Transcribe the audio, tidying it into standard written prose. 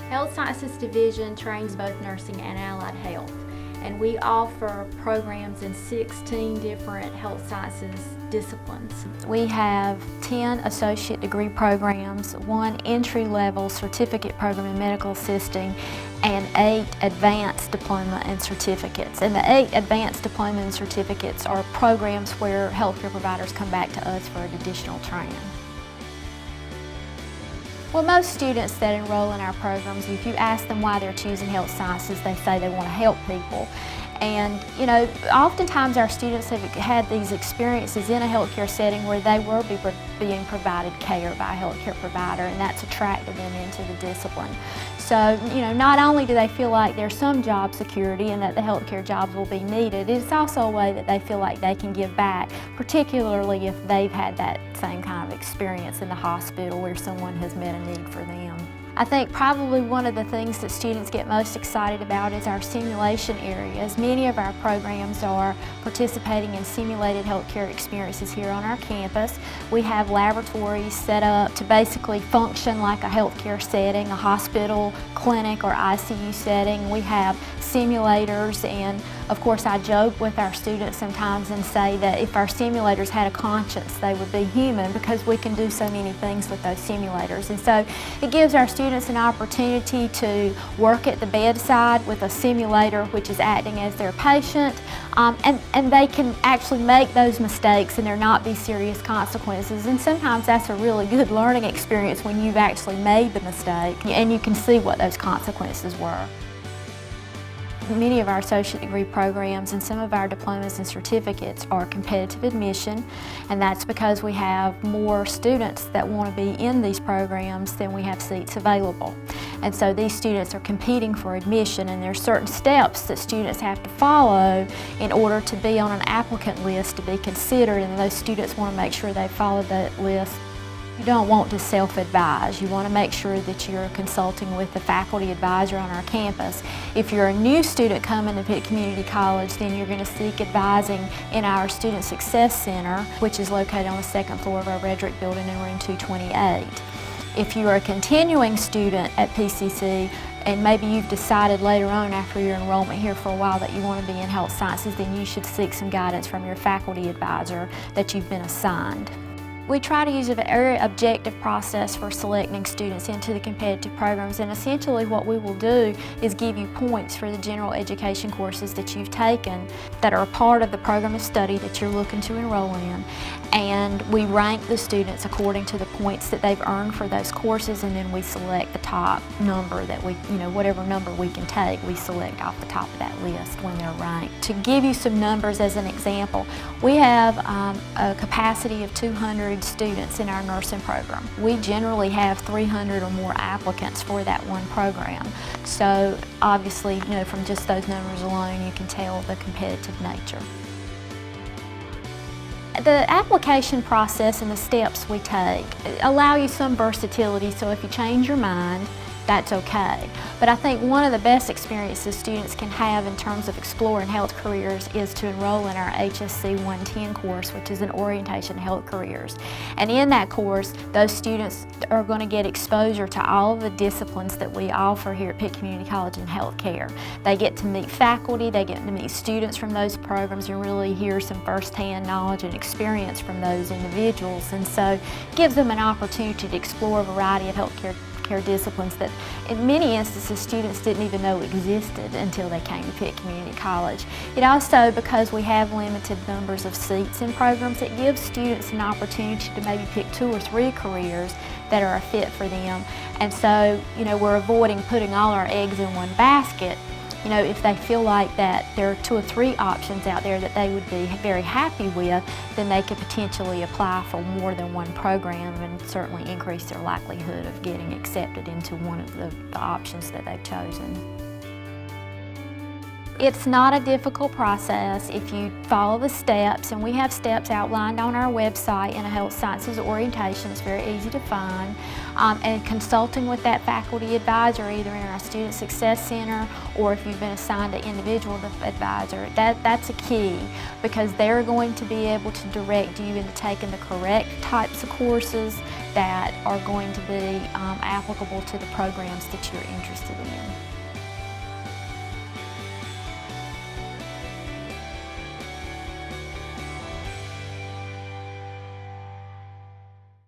Health Sciences Division trains both nursing and allied health, and we offer programs in 16 different health sciences disciplines. We have 10 associate degree programs, 1 entry-level certificate program in medical assisting, and 8 advanced diploma and certificates. And the 8 advanced diploma and certificates are programs where healthcare providers come back to us for additional training. Well, most students that enroll in our programs, if you ask them why they're choosing health sciences, they say they want to help people. And, you know, oftentimes our students have had these experiences in a healthcare setting where they were being provided care by a healthcare provider, and that's attracted them into the discipline. So, you know, not only do they feel like there's some job security and that the healthcare jobs will be needed, it's also a way that they feel like they can give back, particularly if they've had that same kind of experience in the hospital where someone has met a need for them. I think probably one of the things that students get most excited about is our simulation areas. Many of our programs are participating in simulated healthcare experiences here on our campus. We have laboratories set up to basically function like a healthcare setting, a hospital, clinic, or ICU setting. We have simulators, and of course I joke with our students sometimes and say that if our simulators had a conscience, they would be human, because we can do so many things with those simulators. And so it gives our students an opportunity to work at the bedside with a simulator which is acting as their patient, and they can actually make those mistakes and there not be serious consequences. And sometimes that's a really good learning experience when you've actually made the mistake and you can see what those consequences were. Many of our associate degree programs and some of our diplomas and certificates are competitive admission, and that's because we have more students that want to be in these programs than we have seats available. And so these students are competing for admission, and there are certain steps that students have to follow in order to be on an applicant list to be considered, and those students want to make sure they follow that list. You don't want to self-advise. You want to make sure that you're consulting with the faculty advisor on our campus. If you're a new student coming to Pitt Community College, then you're going to seek advising in our Student Success Center, which is located on the 2nd floor of our Redrick building in room 228. If you're a continuing student at PCC, and maybe you've decided later on after your enrollment here for a while that you want to be in health sciences, then you should seek some guidance from your faculty advisor that you've been assigned. We try to use a very objective process for selecting students into the competitive programs, and essentially what we will do is give you points for the general education courses that you've taken that are a part of the program of study that you're looking to enroll in, and we rank the students according to the points that they've earned for those courses, and then we select the top number that we, whatever number we can take, we select off the top of that list when they're ranked. To give you some numbers as an example, we have a capacity of 200 students in our nursing program. We generally have 300 or more applicants for that one program. So obviously, from just those numbers alone, you can tell the competitive nature. The application process and the steps we take allow you some versatility, so if you change your mind, that's okay. But I think one of the best experiences students can have in terms of exploring health careers is to enroll in our HSC 110 course, which is an orientation to health careers. And in that course, those students are going to get exposure to all of the disciplines that we offer here at Pitt Community College in healthcare. They get to meet faculty, they get to meet students from those programs and really hear some firsthand knowledge and experience from those individuals. And so it gives them an opportunity to explore a variety of healthcare disciplines that in many instances students didn't even know existed until they came to Pitt Community College. It also, because we have limited numbers of seats in programs, it gives students an opportunity to maybe pick 2 or 3 careers that are a fit for them. And so, we're avoiding putting all our eggs in one basket. If they feel like that there are 2 or 3 options out there that they would be very happy with, then they could potentially apply for more than one program and certainly increase their likelihood of getting accepted into one of the options that they've chosen. It's not a difficult process if you follow the steps, and we have steps outlined on our website in a health sciences orientation. It's very easy to find. And consulting with that faculty advisor, either in our Student Success Center or if you've been assigned an individual advisor, that's a key, because they're going to be able to direct you into taking the correct types of courses that are going to be applicable to the programs that you're interested in.